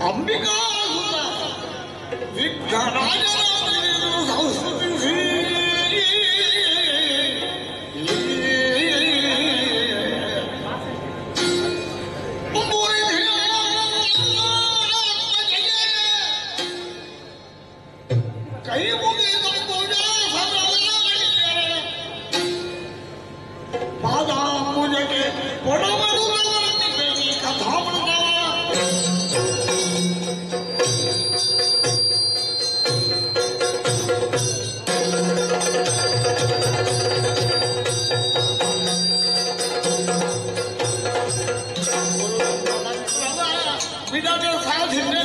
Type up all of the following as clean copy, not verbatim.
ಅಂಬಿಕಾ ವಿಘ್ನರಾಜರಾಜನನ್ನು ಸಂಸ್ಕೃತಿಸಿ ಕೈ ಮುಗಿದ ಪಾದಾಂಬುಜಕ್ಕೆ ಕೊಡಬರುವುದರಂತೆ ಕಥಾಮೃತ ಬಿಡದೆ ಸಾಧಿಸಿದೆ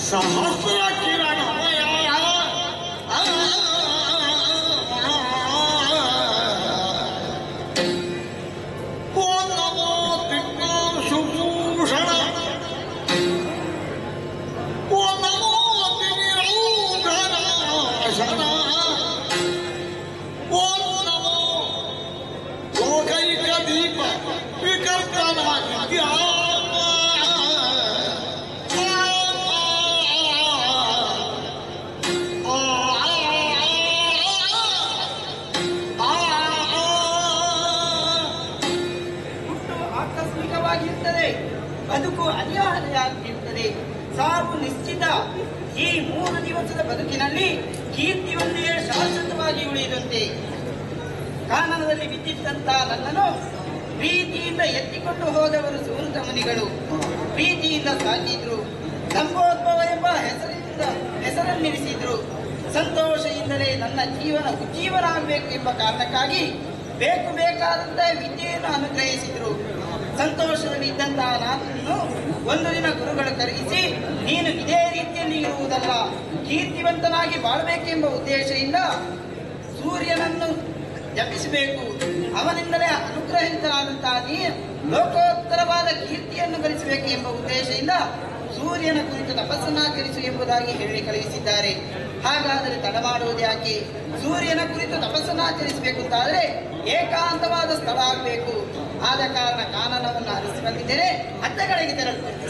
सहस्र किरण ओम नमो दिग्भूषण ओम नमो दिव्यौघनाशन ओम नमो लोकैक दीप विकल्पना ಬದುಕು ಅನಿವಾರ್ಯವಾಗಿರುತ್ತದೆ. ಸಾವು ನಿಶ್ಚಿತ. ಈ 3 ದಿವಸದ ಬದುಕಿನಲ್ಲಿ ಕೀರ್ತಿಯೊಂದೇ ಶಾಶ್ವತವಾಗಿ ಉಳಿಯುವಂತೆ ಕಾನನದಲ್ಲಿ ಬಿದ್ದಿದ್ದಂತ ನನ್ನನ್ನು ಪ್ರೀತಿಯಿಂದ ಎತ್ತಿಕೊಂಡು ಹೋದವರು ಸುಹೃತ ಮುನಿಗಳು ಪ್ರೀತಿಯಿಂದ ಸಾಕಿದ್ರು. ಲಂಬೋದ್ಭವ ಎಂಬ ಹೆಸರನ್ನಿರಿಸಿದ್ರು. ಸಂತೋಷದಿಂದಲೇ ನನ್ನ ಜೀವನ ಉಜ್ಜೀವನ ಎಂಬ ಕಾರಣಕ್ಕಾಗಿ ಬೇಕಾದಂತ ವಿದ್ಯೆಯನ್ನು ಅನುಗ್ರಹಿಸಿದ್ರು. ಸಂತೋಷದಲ್ಲಿ ಇದ್ದಂತಹ ನಾನು ಒಂದು ದಿನ ಗುರುಗಳು ಕರೆಯಿಸಿ, ನೀನು ಇದೇ ರೀತಿಯಲ್ಲಿ ಇರುವುದಲ್ಲ, ಕೀರ್ತಿವಂತನಾಗಿ ಬಾಳಬೇಕೆಂಬ ಉದ್ದೇಶದಿಂದ ಸೂರ್ಯನನ್ನು ಜಪಿಸಬೇಕು, ಅವನಿಂದಲೇ ಅನುಗ್ರಹಿತನಾದಂತಹ ನೀ ಲೋಕೋತ್ತರವಾದ ಕೀರ್ತಿಯನ್ನು ಗಳಿಸಬೇಕು ಎಂಬ ಉದ್ದೇಶದಿಂದ ಸೂರ್ಯನ ಕುರಿತು ತಪಸ್ಸನ್ನಾಚರಿಸು ಎಂಬುದಾಗಿ ಹೇಳಿ ಕಳುಹಿಸಿದ್ದಾರೆ. ಹಾಗಾದರೆ ತಡ ಮಾಡುವುದು ಯಾಕೆ? ಸೂರ್ಯನ ಕುರಿತು ತಪಸ್ಸನ್ನಾಚರಿಸಬೇಕು ಅಂತಾದರೆ ಏಕಾಂತವಾದ ಸ್ಥಳ ಆಗಬೇಕು. ಆದ ಕಾರಣ ಕಾನನವನ್ನು ಹರಿಸಿ ಬಂದಿದ್ದೇನೆ. ಹತ್ತಗಳಿಗೆ ತೆರಳುತ್ತೇನೆ.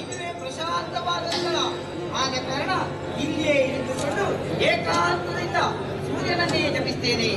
ಇದುವೇ ಪ್ರಶಾಂತವಾದ ಸ್ಥಳ. ಆದ ಕಾರಣ ಇಲ್ಲಿಯೇ ಇರಿದುಕೊಂಡು ಏಕಾಂತದಿಂದ ಸೂರ್ಯನನ್ನೇ ಜಪಿಸ್ತೇನೆ.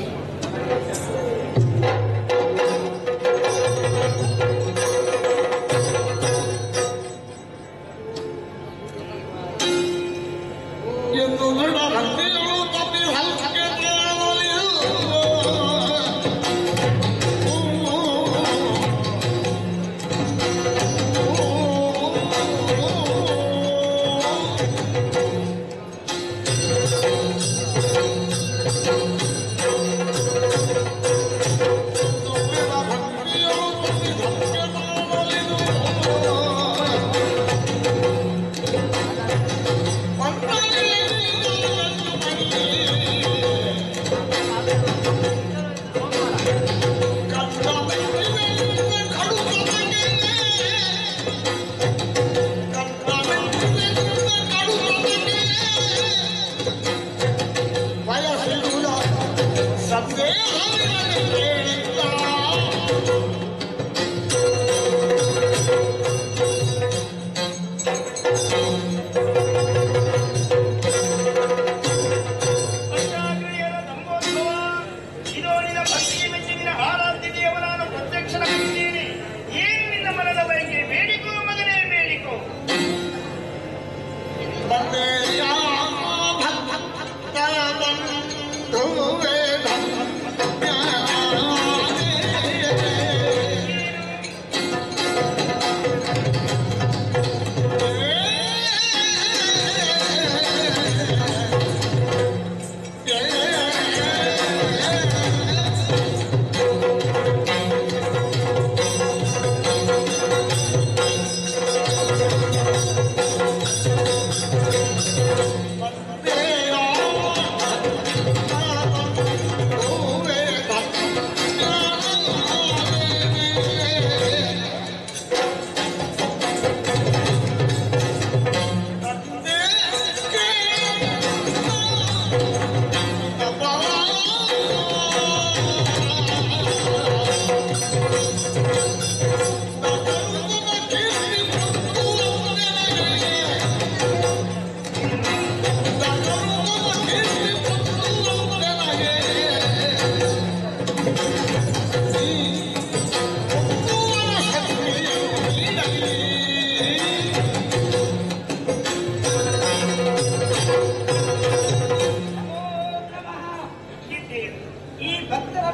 ಈ ಭಕ್ತರ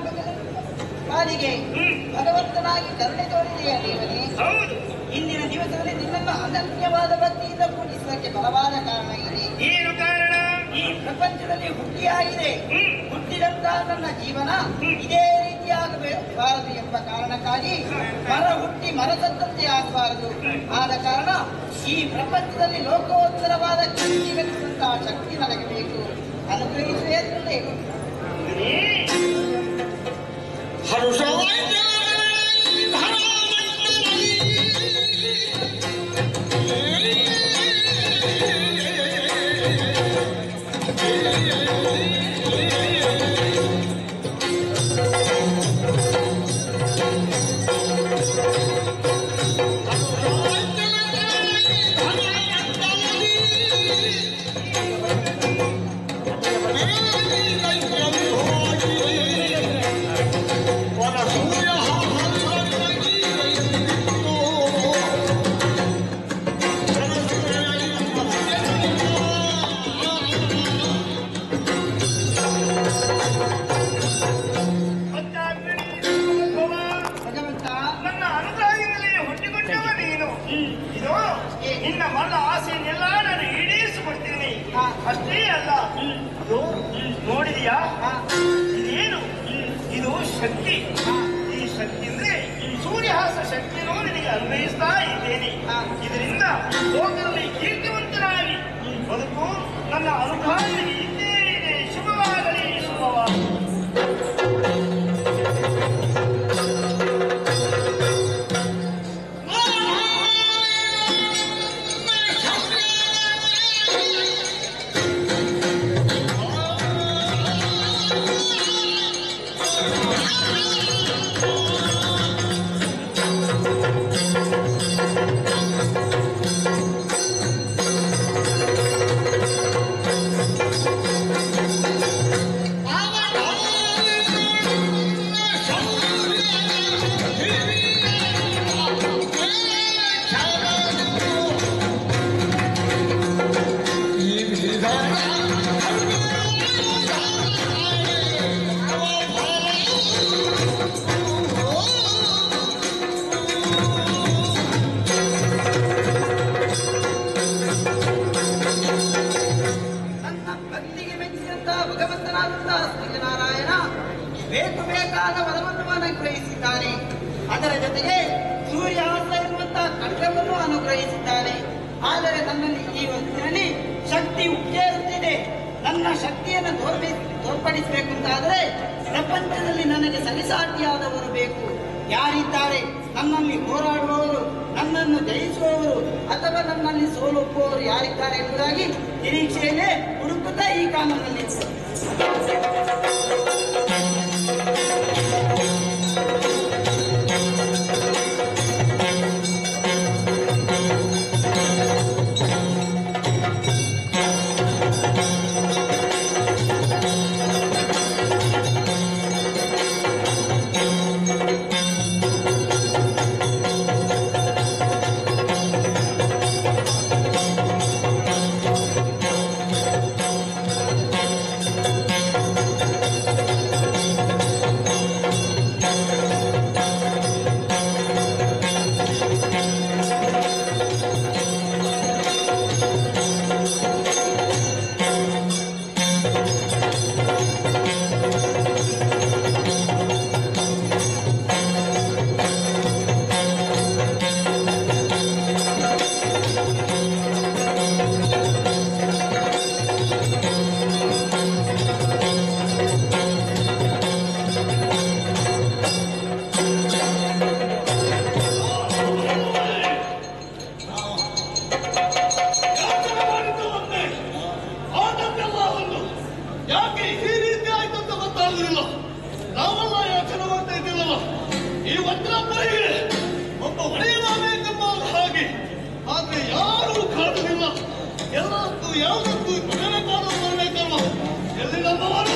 ಪಾಲಿಗೆ ಭಗವಂತನಾಗಿ ಕರುಣೆ ತೋರಿದೆಯ ದೇವನೇ. ಇಂದಿನ ದಿವಸದಲ್ಲಿ ನಿನ್ನನ್ನು ಅನನ್ಯವಾದ ಭಕ್ತಿಯಿಂದ ಪೂಜಿಸುವುದಕ್ಕೆ ಬಲವಾದ ಕಾರಣ ಇದೆ. ಏನು ಕಾರಣ? ಈ ಪ್ರಪಂಚದಲ್ಲಿ ಹುಟ್ಟಿಯಾಗಿದೆ, ಹುಟ್ಟಿದಂತ ನನ್ನ ಜೀವನ ಇದೇ ರೀತಿ ಆಗಬಾರದು ಎಂಬ ಕಾರಣಕ್ಕಾಗಿ ಮರ ಹುಟ್ಟಿ ಮರದಂತೆ ಆಗಬಾರದು. ಆದ ಕಾರಣ ಈ ಪ್ರಪಂಚದಲ್ಲಿ ಲೋಕೋತ್ತರವಾದ ಕೀರ್ತಿ ಗಳಿಸುವಂತಹ ಶಕ್ತಿ ನನಗೆ ಬೇಕು. ಅನುಗ್ರಹಿಸುವೆ ತಂದೆ. ನಿನ್ನ ಮನ ಆಸೆಯನ್ನೆಲ್ಲ ನಾನು ಈಡೇರಿಸಿಕೊಡ್ತೀನಿ. ಅಷ್ಟೇ ಅಲ್ಲ, ನೋಡಿದೀಯಾ ಇದೇನು? ಇದು ಶಕ್ತಿ. ಈ ಶಕ್ತಿ ಅಂದ್ರೆ ಸೂರ್ಯಹಾಸ ಶಕ್ತಿಯನ್ನು ನಿನಗೆ ಅನ್ವಯಿಸ್ತಾ ಇದ್ದೇನೆ. ಇದರಿಂದ ಲೋಕದಲ್ಲಿ ಕೀರ್ತಿವಂತನಾಗಿ ಬದುಕು ನನ್ನ ಅನುಭವ ಇದ್ದೇ ಇದೆ. ಶುಭವಾಗಲಿ, ಶುಭವಾಗಲಿ. ಬೇಕು ಬೇಕಾದ ವರವನ್ನು ಅನುಗ್ರಹಿಸಿದ್ದಾನೆ. ಅದರ ಜೊತೆಗೆ ಸೂರ್ಯಾಸ್ತ ಎನ್ನುವಂತಹ ಖಡ್ಗವನ್ನು ಅನುಗ್ರಹಿಸಿದ್ದಾನೆ. ಆದರೆ ನನ್ನಲ್ಲಿ ಈ ಹೊತ್ತಿನಲ್ಲಿ ಶಕ್ತಿ ಉಕ್ಕೇರುತ್ತಿದೆ. ನನ್ನ ಶಕ್ತಿಯನ್ನು ತೋರ್ಪಡಿಸಬೇಕು ಅಂತಾದರೆ ಪ್ರಪಂಚದಲ್ಲಿ ನನಗೆ ಸರಿಸಾಟಿಯಾದವರು ಬೇಕು. ಯಾರಿದ್ದಾರೆ? ನನ್ನಲ್ಲಿ ಹೋರಾಡುವವರು, ನನ್ನನ್ನು ಜಯಿಸುವವರು ಅಥವಾ ನನ್ನಲ್ಲಿ ಸೋಲೊಪ್ಪುವವರು ಯಾರಿದ್ದಾರೆ ಎಂಬುದಾಗಿ ನಿರೀಕ್ಷೆಯಲ್ಲೇ ಹುಡುಕುತ್ತಾ ಈ ಕಾಲದಲ್ಲಿ ಒಬ್ಬರಿಗೆ ಒಬ್ಬ ಒಡೆಯನಾಗಬೇಕೆಂಬ ಹಾಗೆ ಆದ್ರೆ ಯಾರು ಕಾಣಲಿಲ್ಲ. ಎಲ್ಲಕ್ಕೂ ಯಾವುದಕ್ಕೂ ಮಗನ ಕಾಲ ಬರಬೇಕಲ್ವ? ಎಲ್ಲಿ ನಮ್ಮವರು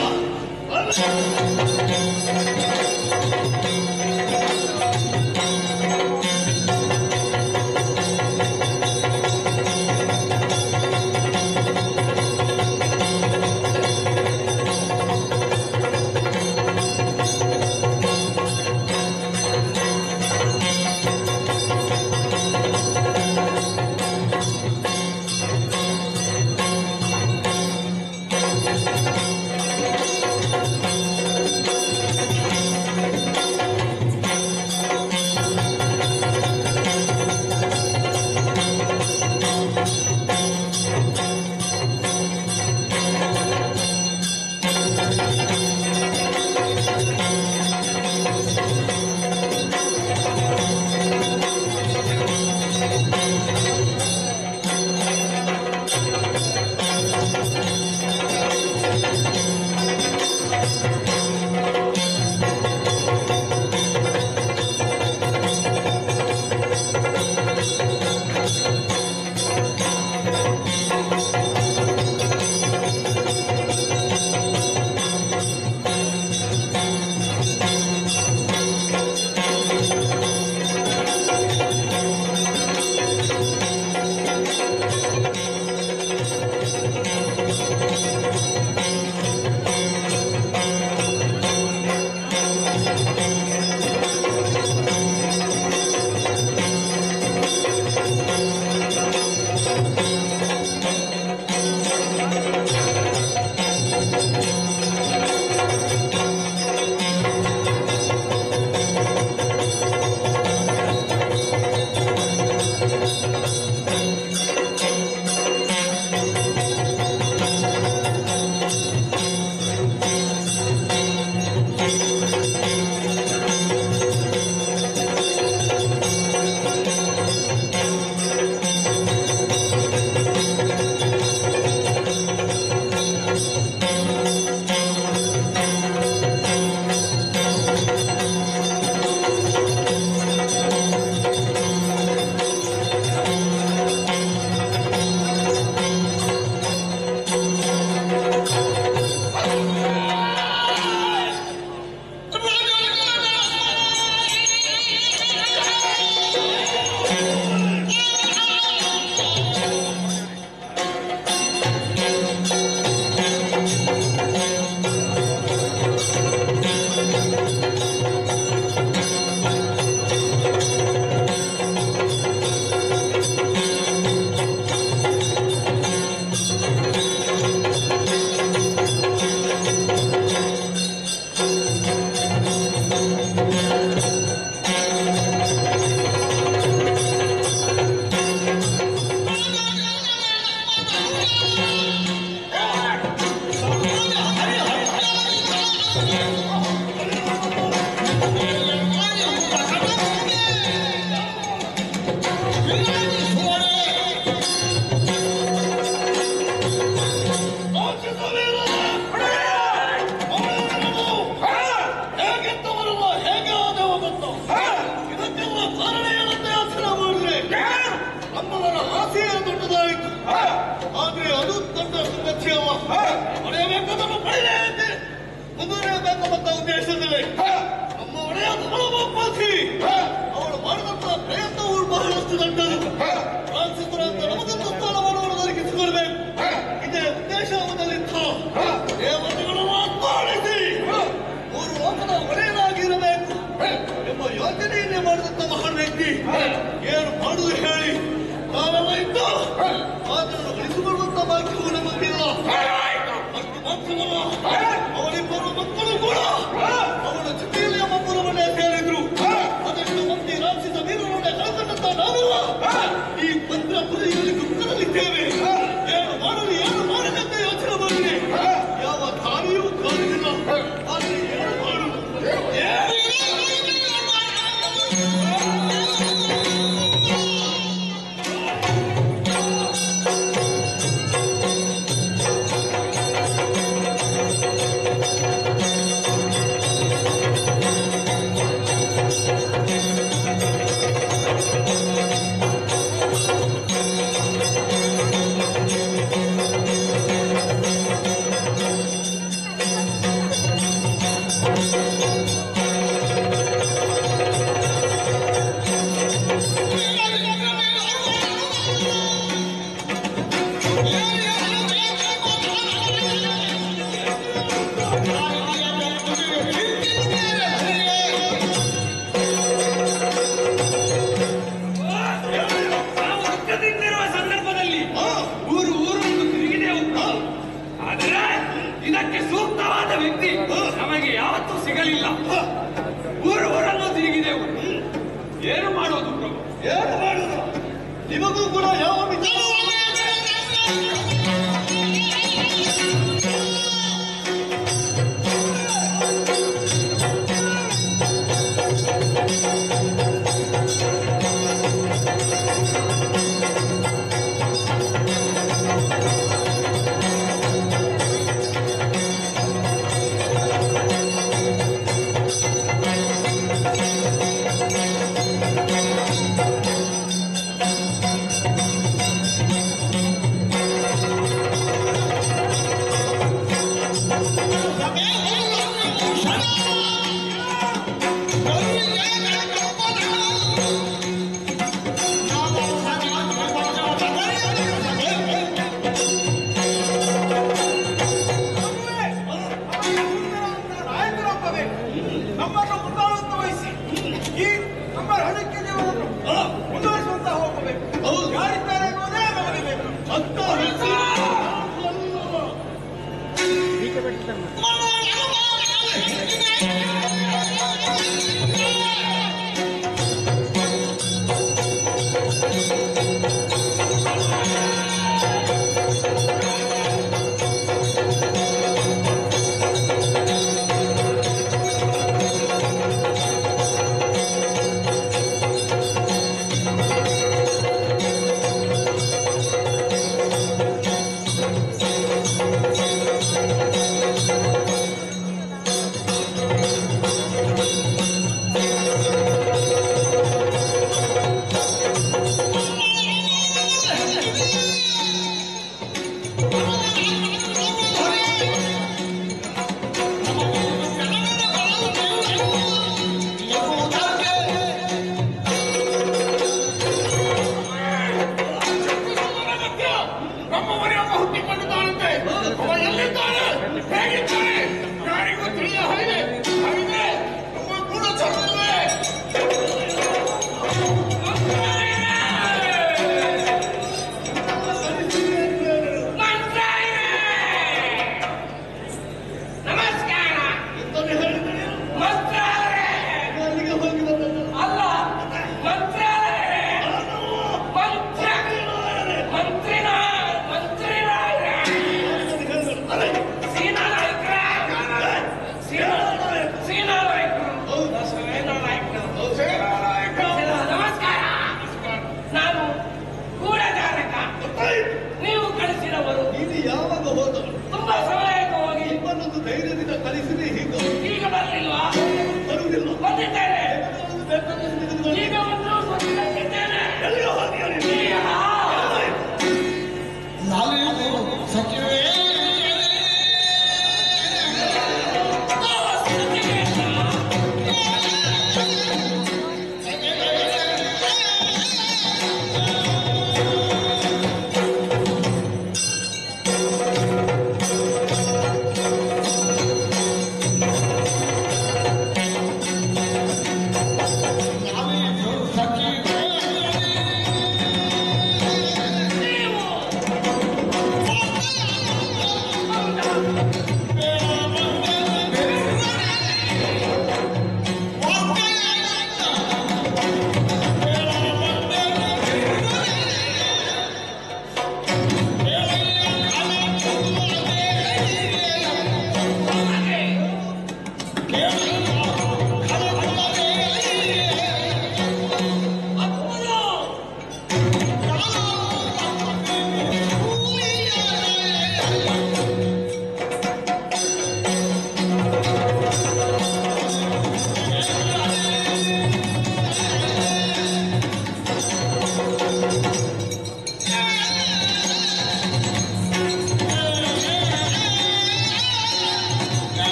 ಏನು ಮಾಡುದು ಹೇಳಿ ನಾವೆಲ್ಲ ಇದ್ದು ಅದನ್ನು ಗಳಿಸಿಕೊಳ್ಳುವಂತ ಭಾಗ್ಯವು ನಮಗಿಲ್ಲ. ಅಷ್ಟು ಮಾತ್ರವಲ್ಲ, ಅವರಿಬ್ಬರು ಮಕ್ಕಳು ಕೂಡ ಅವಳ ಜೊತೆಯಲ್ಲಿ ಒಬ್ಬರು ಮನೆ ಸೇರಿದ್ರು. ಅದೆಷ್ಟು ಮಂದಿ ರಾಕ್ಷಸ ವೀರರೊಡೆ ಕಳ್ಕೊಂಡಂತ ನಾವೆಲ್ಲ ಈ ಪಂದ್ರಪುರಿಯಲ್ಲಿ ದುಃಖದಲ್ಲಿದ್ದೇವೆ. ಏನು ಮಾಡಲಿ ಏನು ಮಾಡದಂತೆ ಯೋಚನೆ ಮಾಡಲಿ, ಯಾವ ದಾರಿಯೂ ಕಾಣಲಿಲ್ಲ. ಆದರೆ ಏನು ಮಾಡುದು? ಇದಕ್ಕೆ ಸೂಕ್ತವಾದ ವ್ಯಕ್ತಿ ನಮಗೆ ಯಾವತ್ತೂ ಸಿಗಲಿಲ್ಲ. ಊರನ್ನು ತಿರುಗಿದೆವು. ಏನು ಮಾಡೋದು ಪ್ರಭು? ಏನು ಮಾಡುದು? ನಿಮಗೂ ಕೂಡ ಯಾವ ವಿಚಾರ ನಮ್ಮನ್ನು ಮುಂದಾಳತ್ವ ವಹಿಸಿ ಈ ನಮ್ಮ ಹಣಕ್ಕೆ ಜೀವನವನ್ನು ಮುಂದುವರಿಸುವಂತ ಹೋಗಬೇಕು. ಯಾರಿದ್ದಾರೆ ಅನ್ನೋದೇ ನಮಗೆ ಬೇಕು. ಅಂತ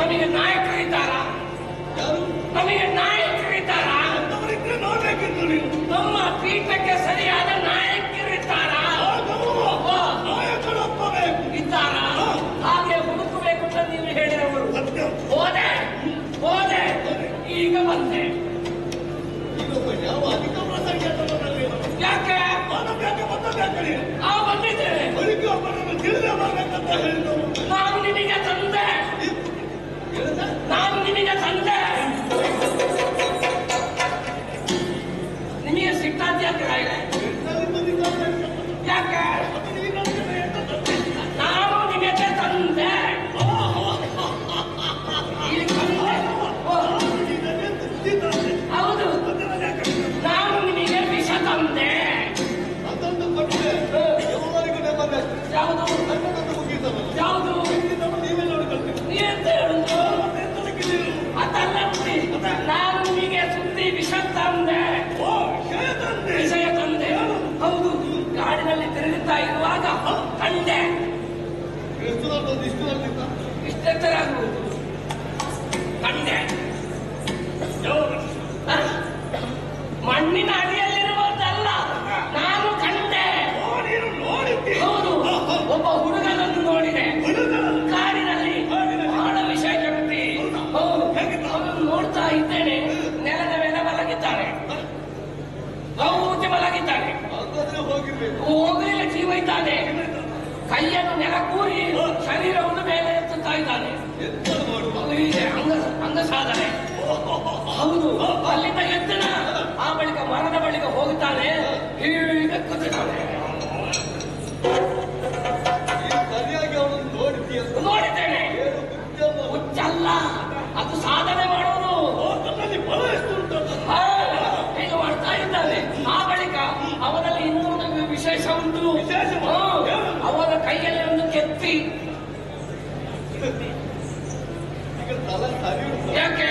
ನಮಗೆ ನಾಯಕರಿದ್ದಾರಾ? ಯಾರು ನಮಗೆ ನಾಯಕರಿದ್ದಾರಾ? ಅಂತವರಿದ್ರೆ ನಾವೇಕಿದ್ರು ನೀವು ನಮ್ಮ ಪೀಠಕ್ಕೆ ಸರಿಯಾದ ನಾಯಕರಿದ್ದಾರಾ? ನಾಯಕರಪ್ಪ ಬೇಕು ಇದ್ದಾರಾ? ಹಾಗೆ ಹುಡುಕಬೇಕು ಅಂತ ನೀವು ಹೇಳಿದವರು. ಸತ್ಯ ಹೋದೆ ಈಗ ಬಂದೆ. ಇನ್ನೊಬ್ಬ ಯಾವ ಅಧಿಕ ಪ್ರಸಂಗದಲ್ಲಿ ಯಾಕೆ ಯಾಕೆ ಬಂದಬೇಕರಿ ಬಂದಿದ್ದೇನೆ. ಬಳಿಕೆ ಒಬ್ಬರನ್ನು ತಿಳಿದೇ ಬರ್ಬೇಕಂತ ಹೇಳಿದವರು ನಾನು ನಿನಗೆ ತಂದೆ. ನಿಮಗೆ ಸಿಟ್ಟಾದ ಯಾಕೆ ರಾಯರೇ? ಯಾಕೆ ನಾನು ನಿಮಗೆ ತಂದೆ. ಹೌದು, ನಾನು ನಿಮಗೆ ವಿಷ ತಂದೆ. ಅದೊಂದು ಕೊಟ್ಟರೆ ಎಲ್ಲರಿಗೂ ನೆಮ್ಮದಿ. ಯಾವುದು ನನ್ನದೊಂದು ಮುಗಿಯಿತಲ್ಲ ಯಾವುದು ನೀವೇ ನೋಡಿಕೊಳ್ತೀವಿ ನೀ ಎಂತ ಹೇಳುದು? ಅದಲ್ಲ ಬುದ್ಧಿ. ನಾನು ನಿಮಗೆ ಸುದ್ದಿ ವಿಷ ತಂದೆ. ವಿಷಯ ತಂದೆ. ಹೌದು, ಕಾಡಿನಲ್ಲಿ ತಿರುಗುತ್ತಾ ಇರುವಾಗ ಕಂಡೆ. ಇಷ್ಟೆತ್ತರ ಆಗುವುದು ಕಂಡೆ. ಮಣ್ಣಿನ ಅಡಿಯಲ್ಲಿರುವುದಲ್ಲ, ನಾನು ಕಂಡೆ. ಹೌದು, ಒಬ್ಬ ಹುಡುಗನನ್ನು ನೋಡಿದೆ ಕಾಡಿನಲ್ಲಿ. ಬಹಳ ವಿಷಯ ವ್ಯಕ್ತಿ. ಹೌದು, ಅವನು ನೋಡ್ತಾ ಇದ್ದೇನೆ. ನೆಲದ ಮೇಲೆ ಮಲಗಿದ್ದಾನೆ. ಗೌತಿ ಮಲಗಿದ್ದಾನೆ. ಹೋಗಲಿಲ್ಲ, ಜೀವ ಇದ್ದಾನೆ. ಕೈಯನ್ನು ನೆಲ ಕೂರಿ ಶರೀರವನ್ನು ಮೇಲೆ ಎತ್ತುತ್ತಾ ಇದ್ದಾನೆ. ಹೀಗೆ ಅಂಗ ಸಾಧನೆ. ಹೌದು, ಅಲ್ಲಿಂದ ಎತ್ತನ. ಆ ಬಳಿಕ ಮರದ ಬಳಿಕ ಹೋಗುತ್ತಾನೆ. ಹೀಗೆ ಕೂತಿದ್ದಾನೆ. ಸರಿಯಾಗಿ ಅವನನ್ನು ನೋಡಿದ್ದೀಯ? ನೋಡಿದ್ದೇನೆ. ಹುಚ್ಚಲ್ಲ, ಅದು ಸಾಧನೆ ಮಾಡುವುದು. ಬಲ ಎಷ್ಟು ಉಂಟು? ಹೀಗೆ ಮಾಡ್ತಾ ಇದ್ದಾನೆ. ಆ ಬಳಿಕ ಅವನಲ್ಲಿ ಇನ್ನೊಂದು ವಿಶೇಷ ಉಂಟು. ಅವನ ಕೈಯಲ್ಲಿ ಒಂದು ಕೆತ್ತಿ. ಈಗ ತಲೆ ಸರಿ ಉಂಟು. ಯಾಕೆ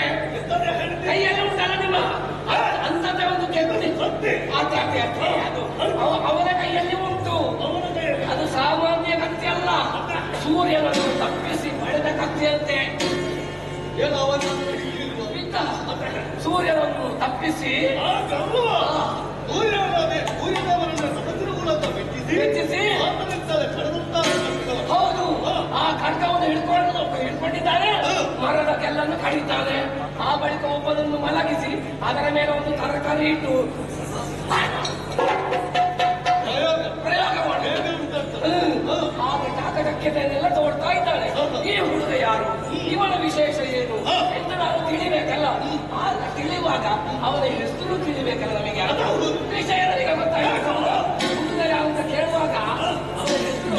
ಕೈಯಲ್ಲಿ ಉಂಟಲ್ಲ ನಿಮ್ಮ ಅಂತದ್ದೇ ಒಂದು ಕೆತ್ತಿ. ಅದು ಅವನ ಕೈಯಲ್ಲಿ ಉಂಟು. ಅದು ಸಾಮಾನ್ಯ ಕತ್ತಿ ಅಲ್ಲ, ಸೂರ್ಯನನ್ನು ತಪ್ಪಿಸಿ ಪಡೆದ ಕತ್ತಿಯಂತೆ. ಏನು ಅವನ ಸೂರ್ಯನನ್ನು ತಪ್ಪಿಸಿ ಮೆಚ್ಚಿಸಿ. ಹೌದು, ಆ ಖಡ್ಗವನ್ನು ಹಿಡ್ಕೊಂಡಿದ್ದಾನೆ. ಮರದ ಕೆಲ್ಲನ್ನು ಕಡಿತಾನೆ. ಆ ಬಳಿಕ ಒಬ್ಬನನ್ನು ಮಲಗಿಸಿ ಅದರ ಮೇಲೆ ಒಂದು ತರಕಾರಿ ಇಟ್ಟು ಪ್ರಯೋಗ ಮಾಡಿ ಹಾಗೆ ಕಾಕಟಕ್ಕೆಲ್ಲ ತೋಡ್ತಾ ಇದ್ದಾನೆ. ಈ ಹುಡುಗ ಯಾರು, ಇವನ ವಿಶೇಷ ಏನು ಎಂದು ನಾವು ತಿಳಿಬೇಕಲ್ಲ. ಆಗ ತಿಳಿಯುವಾಗ ಅವನ ಹೆಸರು ತಿಳಿಬೇಕಲ್ಲ ನಮಗೆ. ವಿಷಯ ನನಗೆ ಗೊತ್ತಾಗಬೇಕು. ಹುಡುಗ ಯಾವ ಅಂತ ಕೇಳುವಾಗ ಅವನ ಹೆಸರು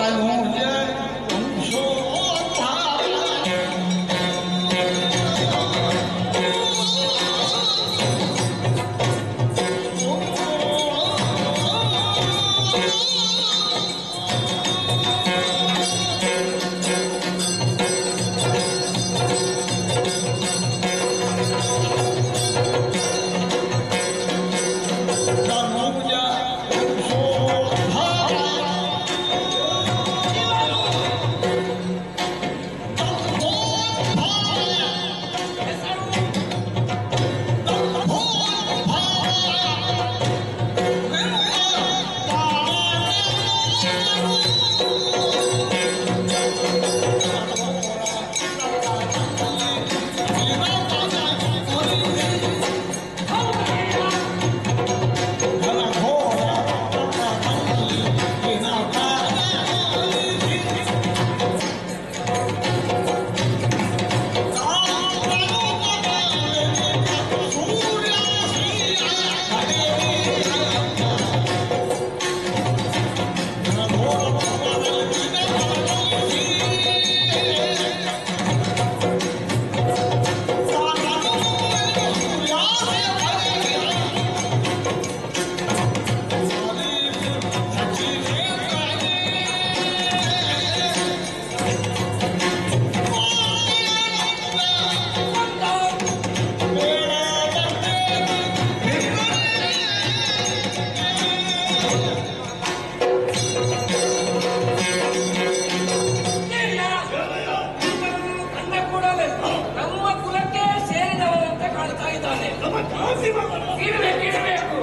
ಇಡಬೇಕು.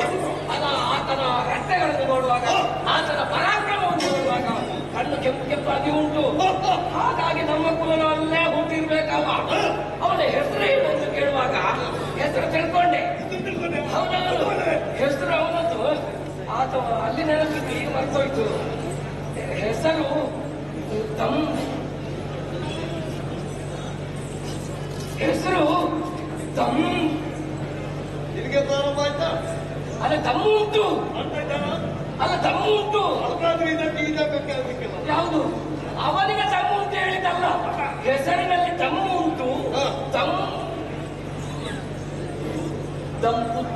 ಆತನ ರಕ್ತಗಳನ್ನು ನೋಡುವಾಗ, ಆತನ ಪರಾಕ್ರಮವನ್ನು ನೋಡುವಾಗ ಕಣ್ಣು ಕೆಂಪಾಗಿ ಉಂಟು. ಹಾಗಾಗಿ ನಮ್ಮ ಕುಲದಲ್ಲೇ ಹುಟ್ಟಿರ್ಬೇಕವ. ಅವನ ಹೆಸರು ಏನು ಅಂತ ಕೇಳುವಾಗ ಹೆಸರು ತಿಳ್ಕೊಂಡೆ. ಹೌದೌದು, ಹೆಸರು ಅವನದ್ದು. ಆತ ಅಲ್ಲಿ ನೆನಪಿದ್ದು ಈಗ ಮರ್ತೋಯ್ತು. ಹೆಸರು ನಿನಗೆ ಪ್ರಾರಂಭ ಆಯ್ತಾ? ಅಲ್ಲ ತಮ್ಮ ಉಂಟು, ಅಲ್ಲ ತಮ್ಮ ಉಂಟು. ಯಾವುದು ಅವನಿಗೆ ತಮ್ಮ ಉಂಟು ಹೇಳಿದ್ದಲ್ಲ, ಹೆಸರಿನಲ್ಲಿ ತಮ್ಮ ಉಂಟು. ದಂಪುತ್ರ